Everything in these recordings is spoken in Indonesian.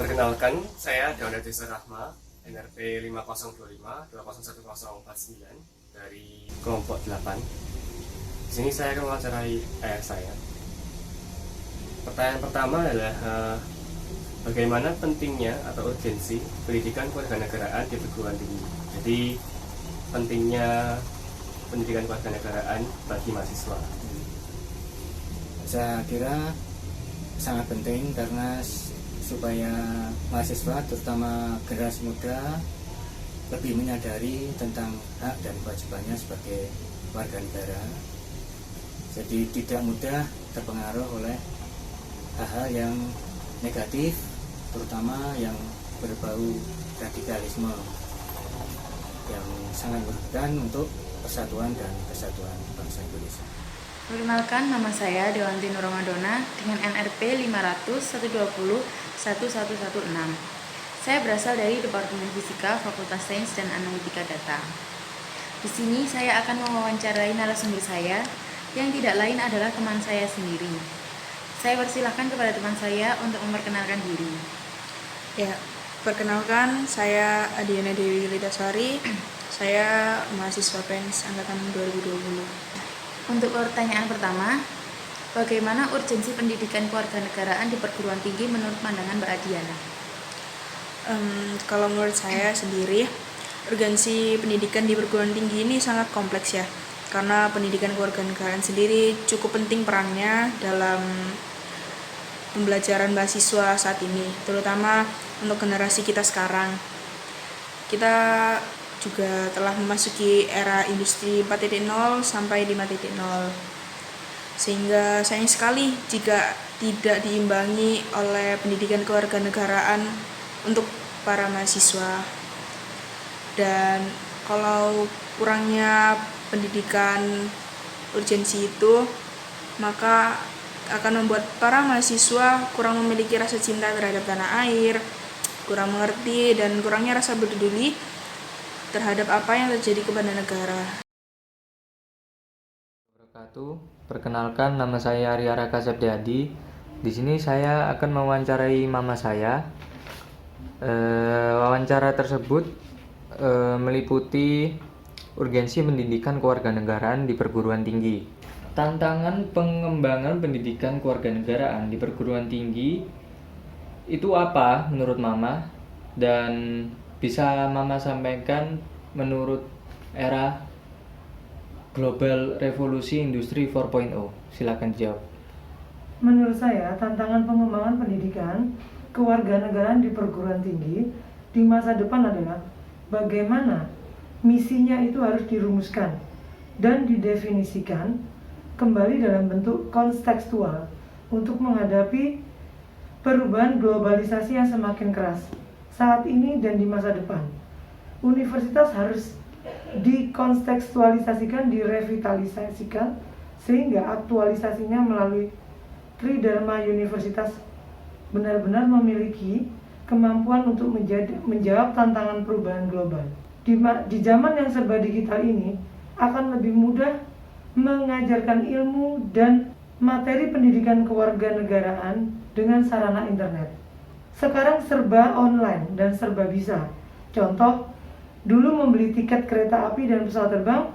Perkenalkan, saya Daun Desa Rahma, NRP 5025 2011049 dari kelompok 8. Di sini saya akan mewawancarai ayah saya. Pertanyaan pertama adalah bagaimana pentingnya atau urgensi pendidikan kewarganegaraan di perguruan tinggi. Jadi pentingnya pendidikan kewarganegaraan bagi mahasiswa. Saya kira sangat penting karena supaya mahasiswa terutama generasi muda lebih menyadari tentang hak dan kewajibannya sebagai warga negara. Jadi tidak mudah terpengaruh oleh hal-hal yang negatif, terutama yang berbau radikalisme yang sangat merugikan untuk persatuan dan kesatuan bangsa Indonesia. Perkenalkan, nama saya Dewanti Nur Ramadona dengan NRP 500-120-1116. Saya berasal dari Departemen Fisika Fakultas Sains dan Analitika Data. Di sini saya akan mewawancarai narasumber saya yang tidak lain adalah teman saya sendiri. Saya persilahkan kepada teman saya untuk memperkenalkan diri. Ya, perkenalkan saya Adiana Dewi Litaswari. Saya mahasiswa PENS angkatan 2020. Untuk pertanyaan pertama, bagaimana urgensi pendidikan kewarganegaraan di perguruan tinggi menurut pandangan Mbak Adiana? Kalau menurut saya sendiri, urgensi pendidikan di perguruan tinggi ini sangat kompleks ya, karena pendidikan kewarganegaraan sendiri cukup penting perannya dalam pembelajaran mahasiswa saat ini, terutama untuk generasi kita sekarang. Kita juga telah memasuki era industri 4.0 sampai 5.0, sehingga sayang sekali jika tidak diimbangi oleh pendidikan kewarganegaraan untuk para mahasiswa. Dan kalau kurangnya pendidikan urgensi itu, maka akan membuat para mahasiswa kurang memiliki rasa cinta terhadap tanah air, kurang mengerti, dan kurangnya rasa peduli terhadap apa yang terjadi kepada negara. Perkenalkan, nama saya Arya Raka Septiadi. Di sini saya akan mewawancarai mama saya. Wawancara tersebut meliputi urgensi pendidikan kewarganegaraan di perguruan tinggi. Tantangan pengembangan pendidikan kewarganegaraan di perguruan tinggi itu apa menurut mama, dan bisa mama sampaikan menurut era global revolusi industri 4.0? Silakan jawab. Menurut saya, tantangan pengembangan pendidikan kewarganegaraan di perguruan tinggi di masa depan adalah bagaimana misinya itu harus dirumuskan dan didefinisikan kembali dalam bentuk kontekstual untuk menghadapi perubahan globalisasi yang semakin keras saat ini dan di masa depan. Universitas harus dikontekstualisasikan, direvitalisasikan, sehingga aktualisasinya melalui Tridharma Universitas benar-benar memiliki kemampuan untuk menjawab tantangan perubahan global. Di zaman yang serba digital ini, akan lebih mudah mengajarkan ilmu dan materi pendidikan kewarganegaraan dengan sarana internet. Sekarang serba online dan serba bisa. Contoh, dulu membeli tiket kereta api dan pesawat terbang,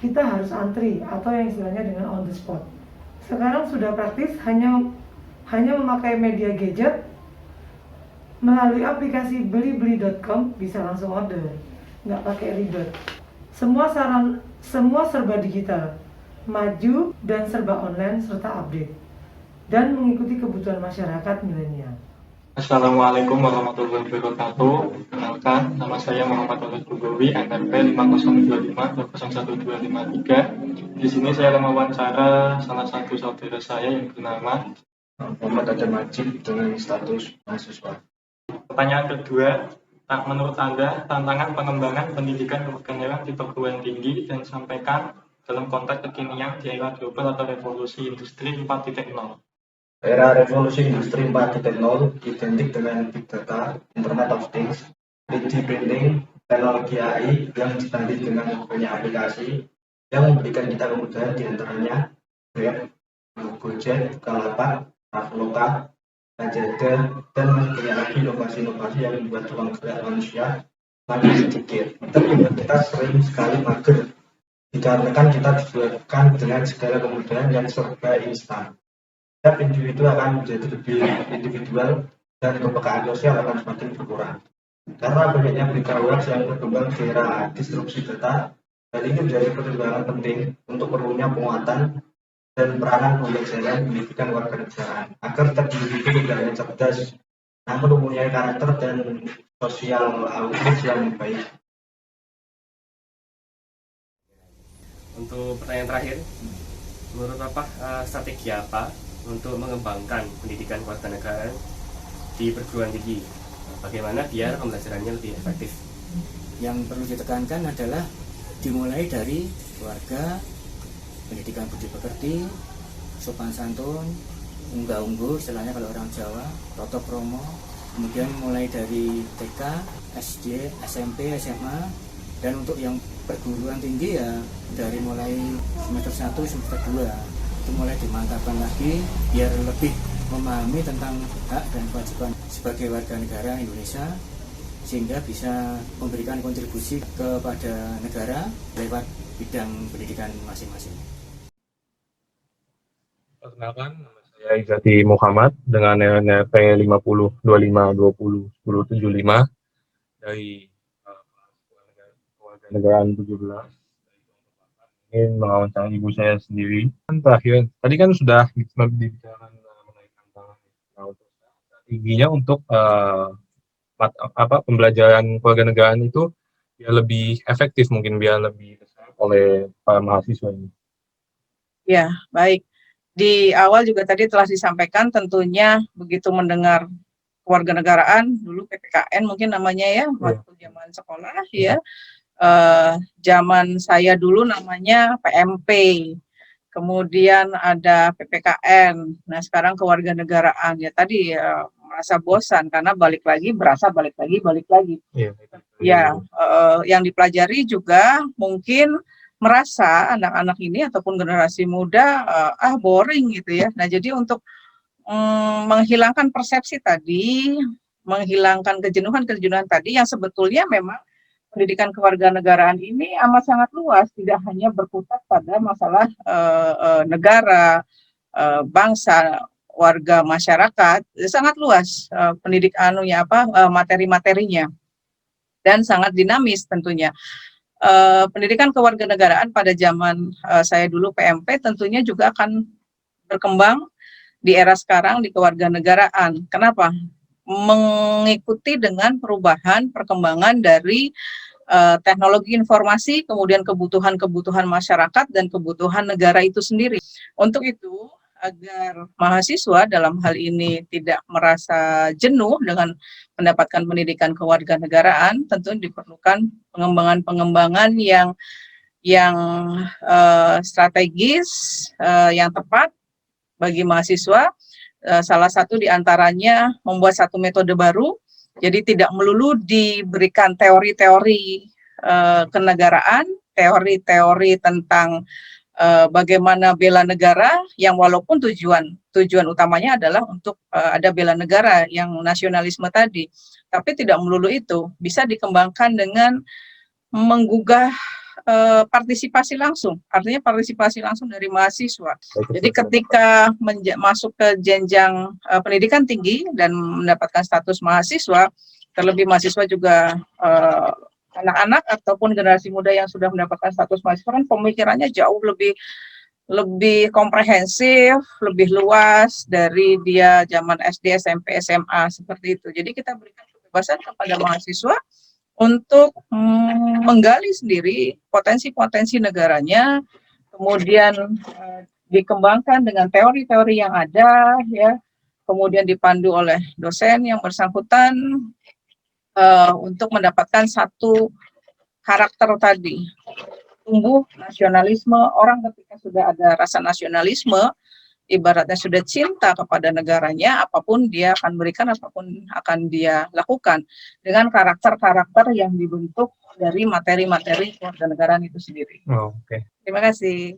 kita harus antri atau yang istilahnya dengan on the spot. Sekarang sudah praktis, hanya memakai media gadget, melalui aplikasi belibeli.com bisa langsung order, nggak pakai ribet. Semua serba digital, maju dan serba online serta update, dan mengikuti kebutuhan masyarakat milenial. Assalamualaikum warahmatullahi wabarakatuh. Kenalkan, nama saya Muhammad Alif Bugowi, NRP 5025-20123. Di sini saya akan mewawancara salah satu saudara saya yang bernama Muhammad Adam Majid dengan status mahasiswa. Pertanyaan kedua, menurut Anda, tantangan pengembangan pendidikan kewarganegaraan di perguruan tinggi dan sampaikan dalam konteks kekinian di era global atau revolusi industri 4.0. Era revolusi industri 4.0 identik dengan big data, internet of things, 3D printing, teknologi AI yang ditandai dengan banyak aplikasi yang memberikan kita kemudahan, diantaranya Grab, Gojek, Bukalapak, Traveloka, sajadah, dan masih banyak lagi inovasi-inovasi yang membuat ruang gerak manusia makin sedikit. Tapi kita sering sekali mager dikarenakan kita disuguhkan dengan segala kemudahan yang serba instan. Setiap individu akan menjadi lebih individual dan kepekaan sosial akan semakin berkurang. Karena banyaknya berita hoax yang berkembang di era disrupsi data, dan ini menjadi pertimbangan penting untuk perlunya penguatan dan peranan pembelajaran pendidikan warganegaraan agar setiap individu tidak hanya cerdas, namun mempunyai karakter dan sosial outlook yang baik. Untuk pertanyaan terakhir, menurut Bapak strategi apa untuk mengembangkan pendidikan kewarganegaraan di perguruan tinggi? Bagaimana biar pembelajarannya lebih efektif? Yang perlu ditekankan adalah dimulai dari keluarga, pendidikan budi pekerti, sopan santun, unggah-ungguh, istilahnya kalau orang Jawa, toto kromo, kemudian mulai dari TK, SD, SMP, SMA, dan untuk yang perguruan tinggi ya dari mulai semester 1, semester 2 itu mulai dimantapkan lagi biar lebih memahami tentang hak dan kewajiban sebagai warga negara Indonesia sehingga bisa memberikan kontribusi kepada negara lewat bidang pendidikan masing-masing. Perkenalkan, nama saya Izati Muhammad dengan NP 5025201075 dari Kewarganegaraan 17. Ingin mewawancarai ibu saya sendiri. Terakhir, tadi kan sudah dibicarakan mengenai tantangan strateginya untuk pembelajaran kewarganegaraan itu biar lebih efektif, mungkin biar lebih diserap oleh para mahasiswa ini. Ya, baik. Di awal juga tadi telah disampaikan tentunya begitu mendengar kewarganegaraan dulu PPKN mungkin namanya ya waktu zaman sekolah ya. Zaman saya dulu namanya PMP, kemudian ada PPKN, nah sekarang kewarganegaraan ya tadi merasa bosan karena balik lagi. Yang dipelajari juga mungkin merasa anak-anak ini ataupun generasi muda boring gitu ya. Nah jadi untuk menghilangkan persepsi tadi, menghilangkan kejenuhan tadi yang sebetulnya memang pendidikan kewarganegaraan ini amat sangat luas, tidak hanya berkutat pada masalah negara, bangsa, warga, masyarakat, sangat luas materi-materinya dan sangat dinamis tentunya. Pendidikan kewarganegaraan pada zaman saya dulu PMP tentunya juga akan berkembang di era sekarang di kewarganegaraan. Kenapa? Mengikuti dengan perubahan perkembangan dari teknologi informasi, kemudian kebutuhan masyarakat dan kebutuhan negara itu sendiri. Untuk itu, agar mahasiswa dalam hal ini tidak merasa jenuh dengan mendapatkan pendidikan kewarganegaraan, tentu diperlukan pengembangan yang strategis, yang tepat bagi mahasiswa. Salah satu diantaranya membuat satu metode baru, jadi tidak melulu diberikan teori-teori kenegaraan, teori-teori tentang bagaimana bela negara, yang walaupun tujuan utamanya adalah untuk ada bela negara yang nasionalisme tadi, tapi tidak melulu itu, bisa dikembangkan dengan menggugah partisipasi langsung, artinya partisipasi langsung dari mahasiswa. Jadi ketika masuk ke jenjang pendidikan tinggi dan mendapatkan status mahasiswa, terlebih mahasiswa juga anak-anak ataupun generasi muda yang sudah mendapatkan status mahasiswa kan pemikirannya jauh lebih komprehensif, lebih luas dari dia zaman SD, SMP, SMA seperti itu. Jadi kita berikan kebebasan kepada mahasiswa untuk menggali sendiri potensi-potensi negaranya, kemudian dikembangkan dengan teori-teori yang ada, ya, kemudian dipandu oleh dosen yang bersangkutan untuk mendapatkan satu karakter tadi. Tumbuh nasionalisme, orang ketika sudah ada rasa nasionalisme, ibaratnya sudah cinta kepada negaranya, apapun dia akan berikan, apapun akan dia lakukan dengan karakter-karakter yang dibentuk dari materi-materi kewarganegaraan itu sendiri. Oke. Terima kasih.